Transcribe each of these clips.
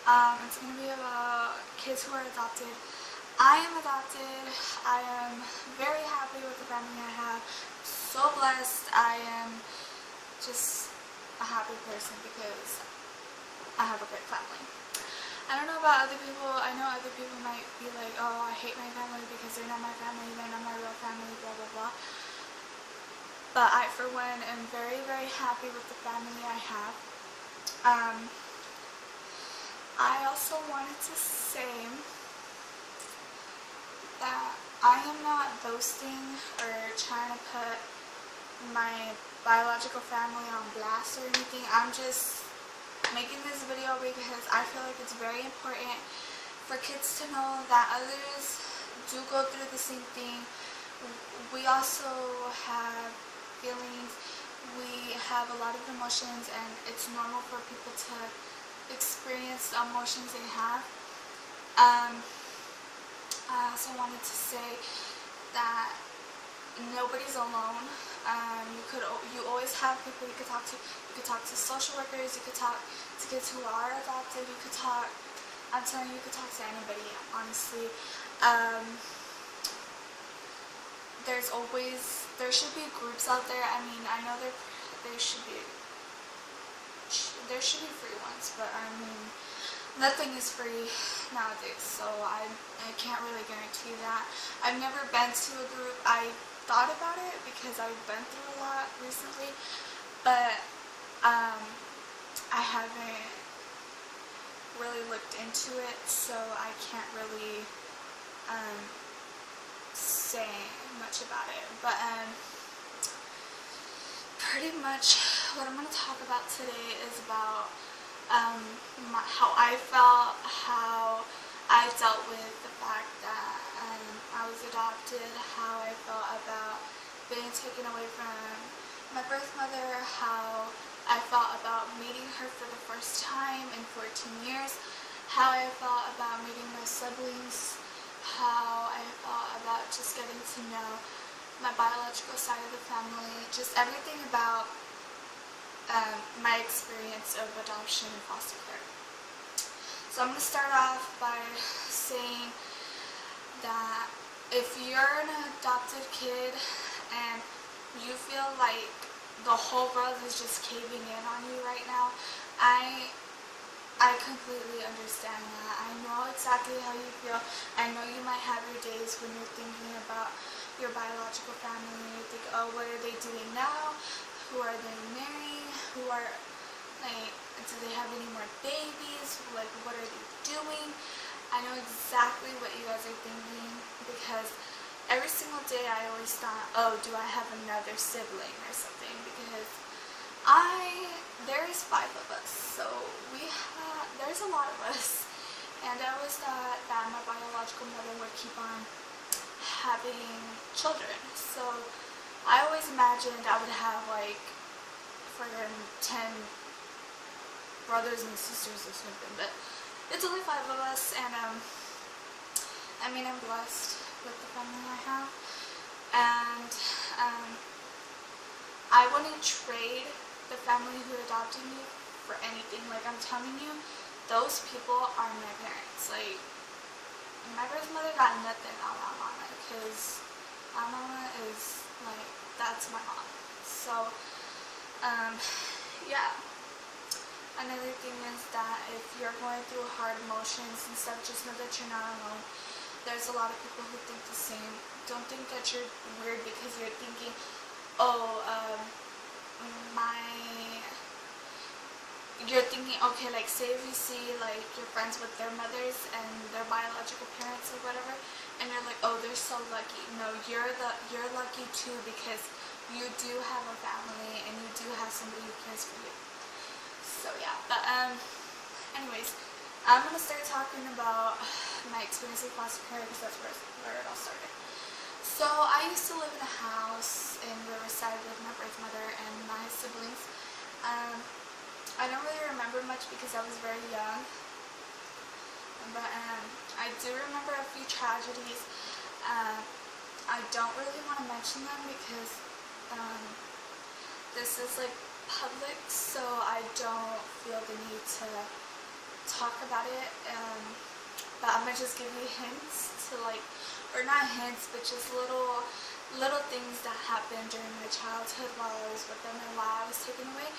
It's going to be about kids who are adopted. I am adopted. I am very happy with the family I have. So blessed. I am just a happy person because I have a great family. I don't know about other people. I know other people might be like, oh, I hate my family because they're not my family, they're not my real family, blah, blah, blah. But I, for one, am very, very happy with the family I have. I also wanted to say that I am not boasting or trying to put my biological family on blast or anything. I'm just making this video because I feel like it's very important for kids to know that others do go through the same thing. We also have feelings, we have a lot of emotions, and it's normal for people to experience the emotions they have. I also wanted to say that nobody's alone. You always have people you could talk to. You could talk to social workers. You could talk to kids who are adopted. You could talk. I'm telling you, you could talk to anybody. Honestly, there should be groups out there. I mean, I know there should be free ones, but I mean, nothing is free nowadays, so I can't really guarantee that. I've never been to a group. I thought about it because I've been through a lot recently, but I haven't really looked into it, so I can't really say much about it. But pretty much what I'm going to talk about today is about how I felt, how I dealt with the fact that I was adopted, how I felt about being taken away from my birth mother, how I felt about meeting her for the first time in 14 years, how I felt about meeting my siblings, how I felt about just getting to know my biological side of the family, just everything about my experience of adoption and foster care. So I'm going to start off by saying that if you're an adopted kid and you feel like the whole world is just caving in on you right now, I completely understand that. I know exactly how you feel. I know you might have your days when you're thinking about your biological family and you think, oh, what are they doing now? Who are they marrying? Who are, like, do they have any more babies? Like, what are they doing? I know exactly what you guys are thinking because every single day I always thought, oh, do I have another sibling or something? Because there's 5 of us, so there's a lot of us, and I always thought that my biological mother would keep on having children, so I always imagined I would have like friggin' 10 brothers and sisters or something, but it's only 5 of us, and I mean, I'm blessed with the family I have, and I wouldn't trade the family who adopted me for anything. Like, I'm telling you, those people are my parents. Like, my birth mother got nothing on my mama, because my mama is, like, that's my mom. So, yeah. Another thing is that if you're going through hard emotions and stuff, just know that you're not alone. There's a lot of people who think the same. Don't think that you're weird because you're thinking, oh, you're thinking, okay, like, say if you see, like, your friends with their mothers and their biological parents or whatever, and you're like, oh, they're so lucky. No, you're lucky too, because you do have a family and you do have somebody who cares for you. So yeah, but anyways, I'm gonna start talking about my experience with foster care because that's where it all started. So I used to live in a house in Riverside with my birth mother and my siblings. I don't really remember much because I was very young, but I do remember a few tragedies. I don't really want to mention them because this is like public, so I don't feel the need to talk about it, but I'm gonna just give you hints to like, or not hints, but just little things that happened during my childhood while I was with them and while I was taken away.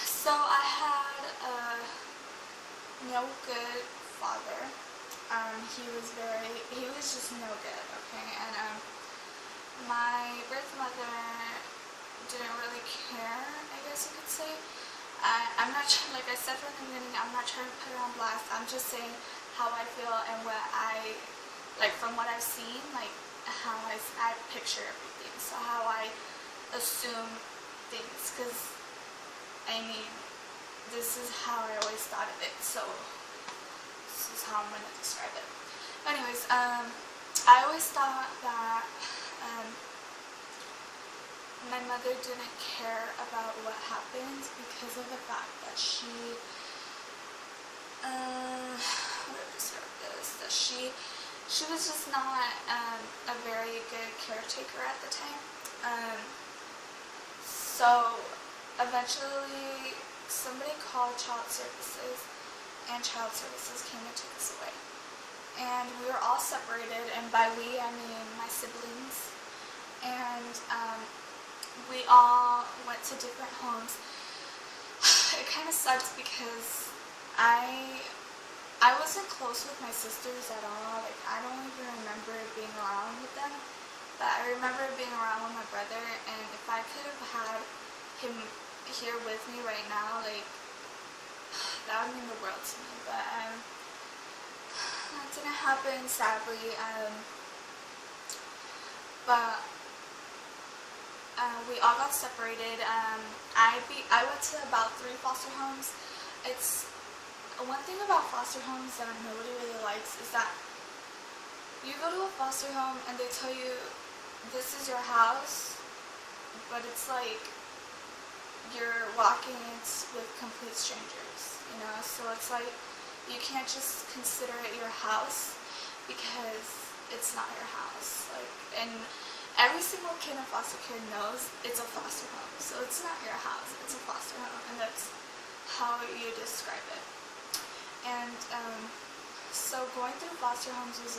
So I had no good father. He was just no good, okay? And my birth mother didn't really care, I guess you could say. I'm not trying, like I said from the beginning, I'm not trying to put her on blast. I'm just saying how I feel and what I, like from what I've seen, like how I picture everything. So how I assume things, because I mean, this is how I always thought of it. So this is how I'm going to describe it. Anyways, I always thought that my mother didn't care about what happened because of the fact that she, how to describe this, that she was just not a very good caretaker at the time. So eventually somebody called child services, and child services came and took us away. And we were all separated, and by we I mean my siblings, and we all went to different homes. It kind of sucked because I wasn't close with my sisters at all. Like, I don't even remember being around with them, but I remember being around with my brother, and if I could have had him here with me right now, like, that would mean the world to me. But that didn't happen, sadly. But we all got separated. I went to about 3 foster homes. It's one thing about foster homes that nobody really likes is that you go to a foster home and they tell you this is your house, but it's like you're walking with complete strangers, you know. So it's like you can't just consider it your house because it's not your house. Like, and every single kid in foster care knows it's a foster home, so it's not your house, it's a foster home, and that's how you describe it. And so going through foster homes was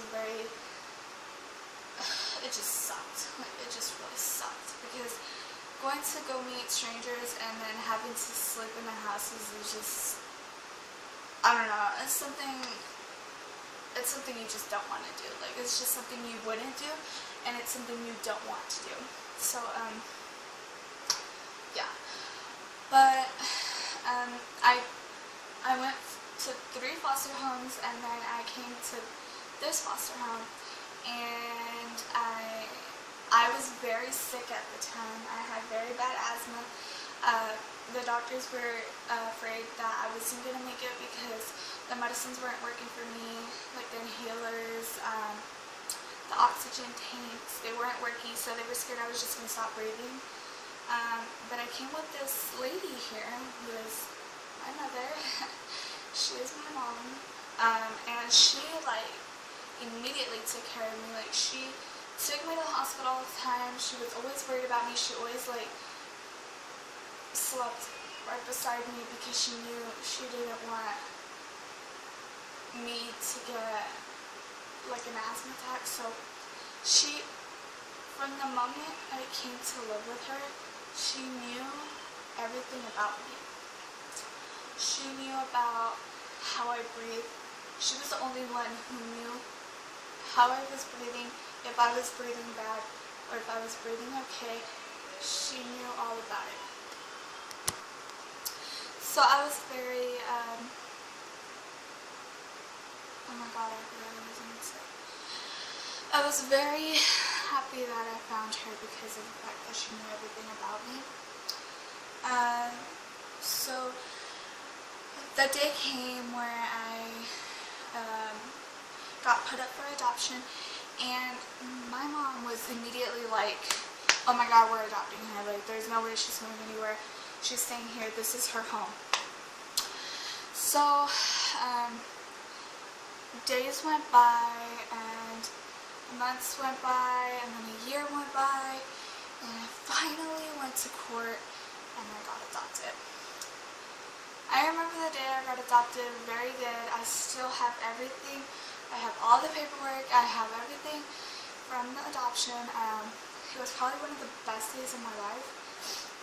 it just sucked. Like, it just really sucked, because going to go meet strangers and then having to sleep in their houses is just, I don't know, it's something you just don't want to do. Like, it's just something you wouldn't do, and it's something you don't want to do. So, yeah. But, I went to 3 foster homes, and then I came to this foster home, and I was very sick at the time. I had very bad asthma. The doctors were afraid that I wasn't going to make it because the medicines weren't working for me, like the inhalers, the oxygen tanks, they weren't working, so they were scared I was just going to stop breathing. But I came with this lady here who is my mother. She is my mom, and she, like, immediately took care of me. Like, she took me to the hospital all the time. She was always worried about me. She always, like, slept right beside me because she knew she didn't want me to get, like, an asthma attack. So she, from the moment I came to live with her, she knew everything about me. She knew about how I breathe. She was the only one who knew how I was breathing, if I was breathing bad, or if I was breathing okay. She knew all about it. So I was very, oh my god, I forgot what I was going to say. I was very happy that I found her because of the fact that she knew everything about me. So the day came where I got put up for adoption, and my mom was immediately like, oh my god, we're adopting her. Like, there's no way she's going anywhere. She's staying here. This is her home. So days went by, and months went by, and then a year went by, and I finally went to court and I got adopted. I remember the day I got adopted, very good. I still have everything. I have all the paperwork. I have everything from the adoption. It was probably one of the best days of my life,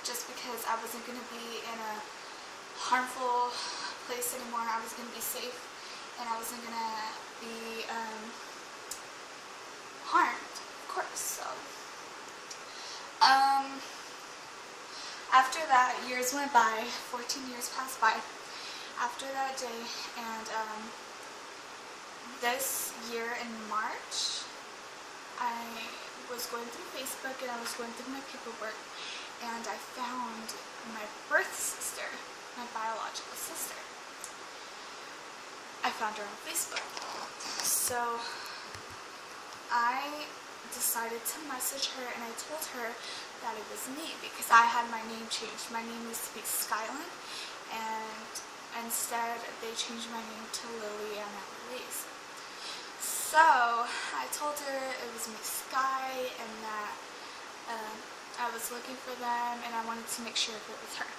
just because I wasn't going to be in a harmful place anymore. I was going to be safe, and I wasn't going to be harmed, of course. So, after that, years went by. 14 years passed by after that day, and this year in March, I was going through Facebook and I was going through my paperwork, and I found my birth sister, my biological sister. I found her on Facebook. So I decided to message her, and I told her that it was me because I had my name changed. My name used to be Skyland, and instead they changed my name to Lily Anna Louise. So I told her it was me, Sky, and that I was looking for them and I wanted to make sure if it was her.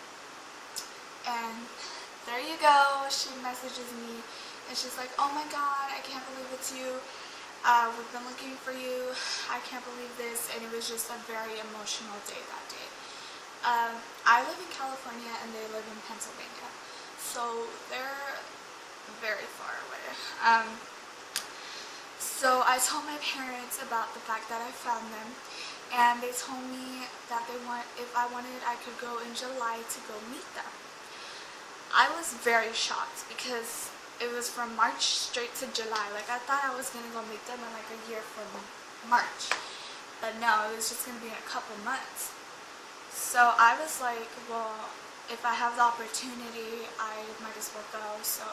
And there you go, she messages me and she's like, "Oh my god, I can't believe it's you. We've been looking for you. I can't believe this." And it was just a very emotional day that day. I live in California and they live in Pennsylvania, so they're very far away. So I told my parents about the fact that I found them, and they told me that if I wanted, I could go in July to go meet them. I was very shocked because it was from March straight to July. Like, I thought I was going to go meet them in like a year from March. But no, it was just going to be in a couple months. So I was like, well, if I have the opportunity, I might as well go. So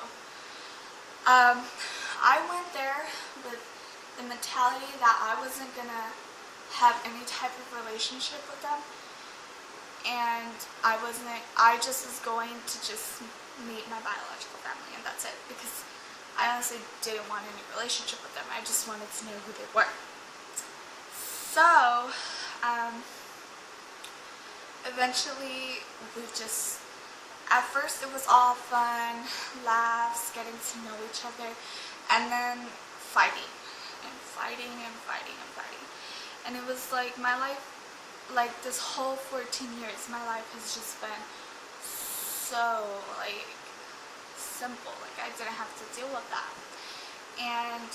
I went there with the mentality that I wasn't going to have any type of relationship with them. And I just was going to just meet my biological family, and that's it, because I honestly didn't want any relationship with them. I just wanted to know who they were. So eventually at first it was all fun, laughs, getting to know each other, and then fighting and fighting and fighting and fighting. And it was like my life, like this whole 14 years, my life has just been so like simple. Like, I didn't have to deal with that. And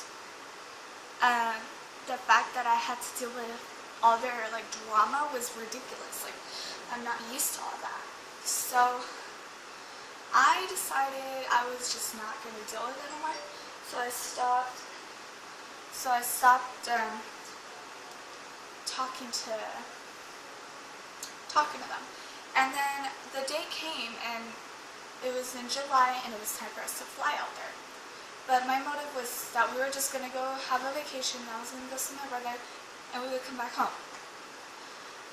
the fact that I had to deal with all their like drama was ridiculous. Like, I'm not used to all that. So I decided I was just not going to deal with it anymore. So I stopped talking to them. And then the day came, and it was in July, and it was time for us to fly out there. But my motive was that we were just going to go have a vacation. I was going to go see my brother, and we would come back home.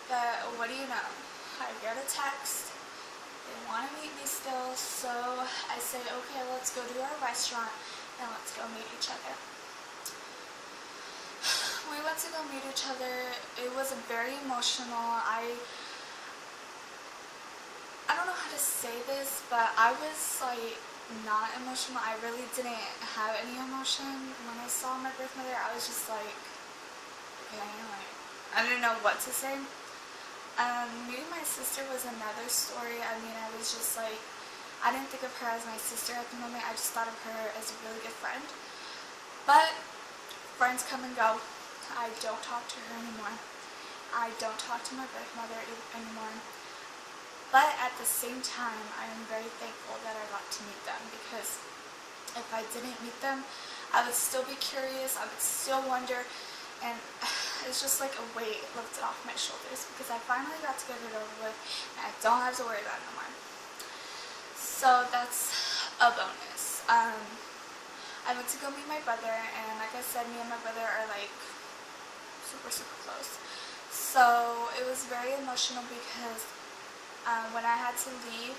But what do you know? I get a text. They want to meet me still, so I say, okay, let's go to our restaurant, and let's go meet each other. We went to go meet each other. It was very emotional. I don't know how to say this, but I was like not emotional. I really didn't have any emotion when I saw my birth mother. I was just like, okay, like, I didn't know what to say. Meeting my sister was another story. I mean, I was just like, I didn't think of her as my sister at the moment. I just thought of her as a really good friend. But friends come and go. I don't talk to her anymore. I don't talk to my birth mother anymore. But at the same time, I am very thankful that I got to meet them, because if I didn't meet them, I would still be curious, I would still wonder, and it's just like a weight lifted off my shoulders, because I finally got to get it over with, and I don't have to worry about it no more. So that's a bonus. I went to go meet my brother, and like I said, me and my brother are like super, super close. So it was very emotional because when I had to leave,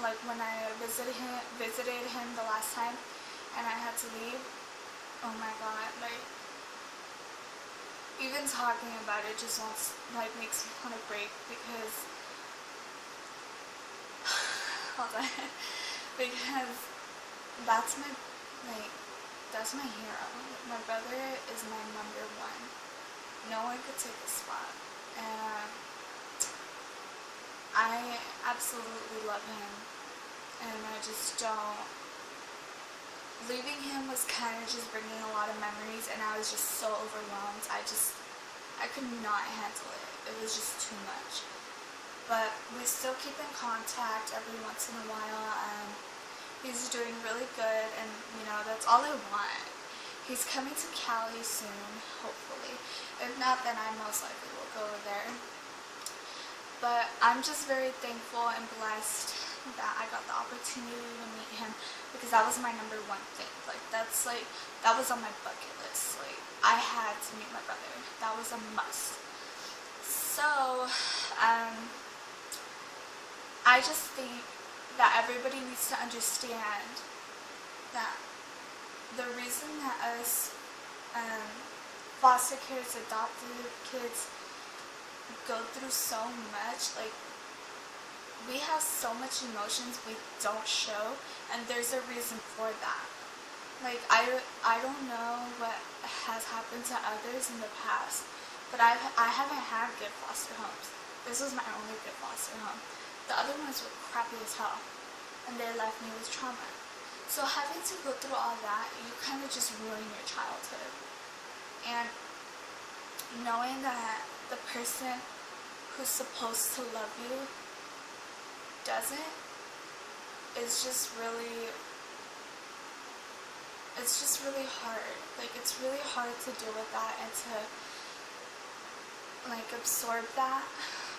like when I visited him the last time, and I had to leave, oh my god, like, even talking about it just makes me want to break, because Hold on. Because that's my, like, that's my hero. My brother is my number one. No one could take the spot. And I absolutely love him. And I just don't. Leaving him was kind of just bringing a lot of memories, and I was just so overwhelmed. I could not handle it. It was just too much. But we still keep in contact every once in a while, and he's doing really good, and that's all I want. He's coming to Cali soon, hopefully. If not, then I most likely will go over there. But I'm just very thankful and blessed that I got the opportunity to meet him, because that was my number one thing. That was on my bucket list. I had to meet my brother. That was a must. So, I just think that everybody needs to understand that the reason that us foster kids, adopted kids go through so much, we have so much emotions we don't show, and there's a reason for that. I don't know what has happened to others in the past, but I haven't had good foster homes. This was my only good foster home. The other ones were crappy as hell, and they left me with trauma. So having to go through all that, you kind of just ruin your childhood. And knowing that the person who's supposed to love you doesn't, it's just really hard. It's really hard to deal with that and to absorb that,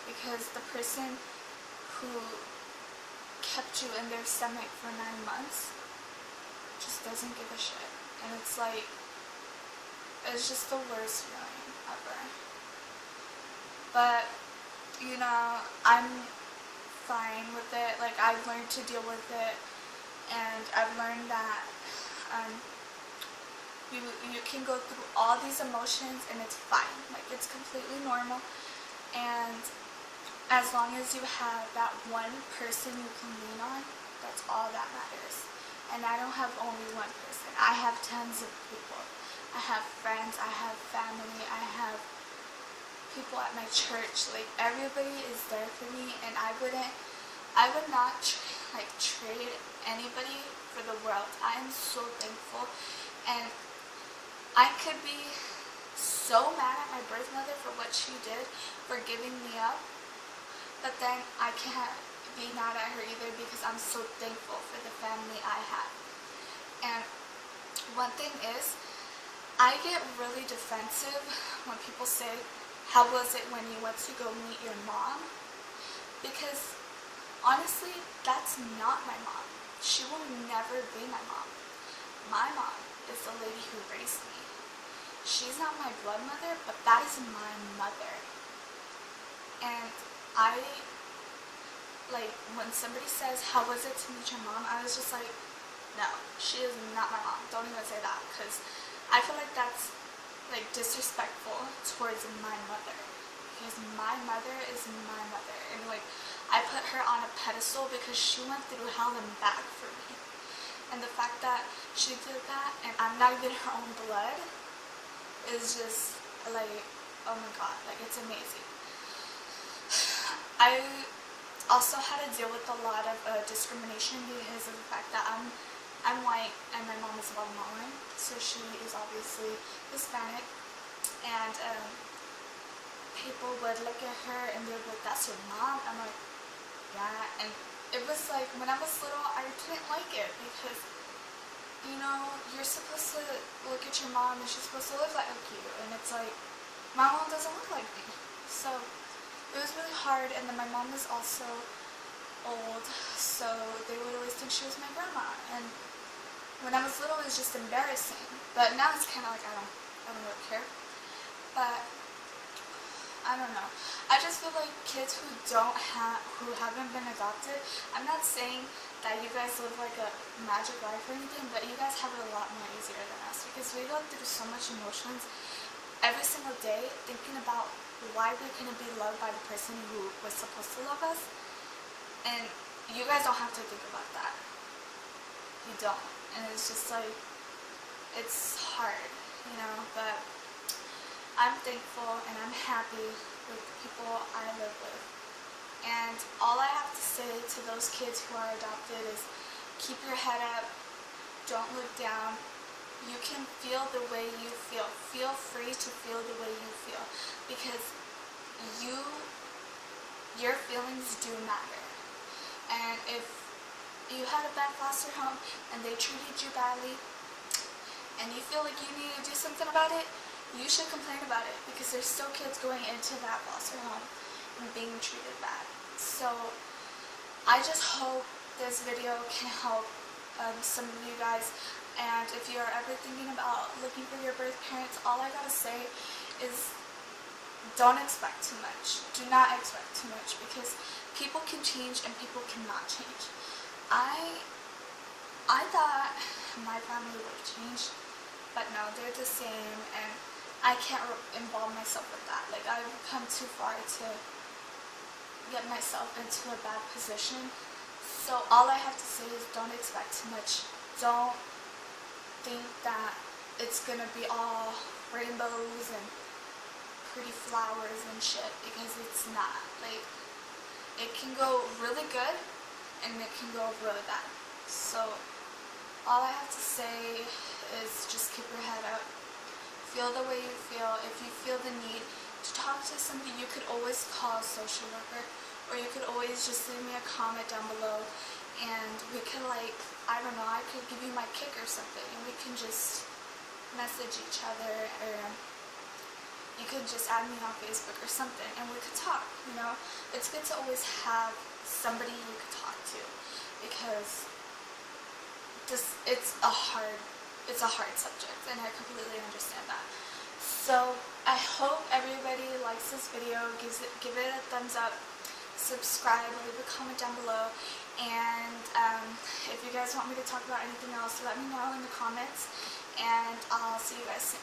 because the person who kept you in their stomach for 9 months just doesn't give a shit. And it's just the worst feeling ever. But, I'm fine with it. I've learned to deal with it, and I've learned that you can go through all these emotions and it's fine. It's completely normal, and as long as you have that one person you can lean on, that's all that matters. And I don't have only one person. I have tons of people. I have friends, I have family, I have people at my church. Everybody is there for me, and I would not trade anybody for the world. I am so thankful, and I could be so mad at my birth mother for what she did, for giving me up, but then I can't be mad at her either, because I'm so thankful for the family I have. And one thing is, I get really defensive when people say, how was it when you went to go meet your mom? Because honestly, that's not my mom. She will never be my mom. My mom is the lady who raised me. She's not my blood mother, but that is my mother. And when somebody says, how was it to meet your mom? I was just like, no, she is not my mom. Don't even say that, because I feel like that's disrespectful towards my mother, because my mother is my mother, and I put her on a pedestal because she went through hell and back for me. And the fact that she did that, and I'm not even her own blood, is just oh my god, it's amazing. I also had to deal with a lot of discrimination because of the fact that I'm white and my mom is Guatemalan, so she is obviously Hispanic, and people would look at her and they'd be like, that's your mom? I'm like, yeah. And it was when I was little, I didn't like it, because you're supposed to look at your mom and she's supposed to look like you, and it's my mom doesn't look like me. So it was really hard. And then my mom was also old, so they would always think she was my grandma, and when I was little it was just embarrassing, but now it's kind of I don't really care. But I don't know, I just feel like kids who haven't been adopted, I'm not saying that you guys live a magic life or anything, but you guys have it a lot more easier than us, because we go through so much emotions every single day, thinking about why we couldn't be loved by the person who was supposed to love us. And you guys don't have to think about that. You don't. And it's just like, it's hard, but I'm thankful and I'm happy with the people I live with. And all I have to say to those kids who are adopted is keep your head up, don't look down. You can feel the way you feel. Feel free to feel the way you feel, because your feelings do matter. And if you had a bad foster home and they treated you badly and you feel like you need to do something about it, you should complain about it, because there's still kids going into that foster home and being treated bad. So I just hope this video can help some of you guys. And if you're ever thinking about looking for your birth parents, all I gotta say is don't expect too much. Do not expect too much, because people can change and people cannot change. I thought my family would have changed, but no, they're the same, and I can't involve myself with that. Like, I've come too far to get myself into a bad position. So all I have to say is don't expect too much. Don't think that it's gonna be all rainbows and pretty flowers and shit, because it's not. Like, it can go really good and it can go really bad. So all I have to say is just keep your head up. Feel the way you feel. If you feel the need to talk to somebody, you could always call a social worker, or you could always just leave me a comment down below, and we could, like, I don't know, I could give you my kick or something, and we can just message each other, or you could just add me on Facebook or something, and we could talk. It's good to always have somebody you could talk to, because it's a hard subject, and I completely understand that. So I hope everybody likes this video, give it a thumbs up, subscribe, leave a comment down below, and if you guys want me to talk about anything else, let me know in the comments, and I'll see you guys soon.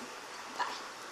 Bye.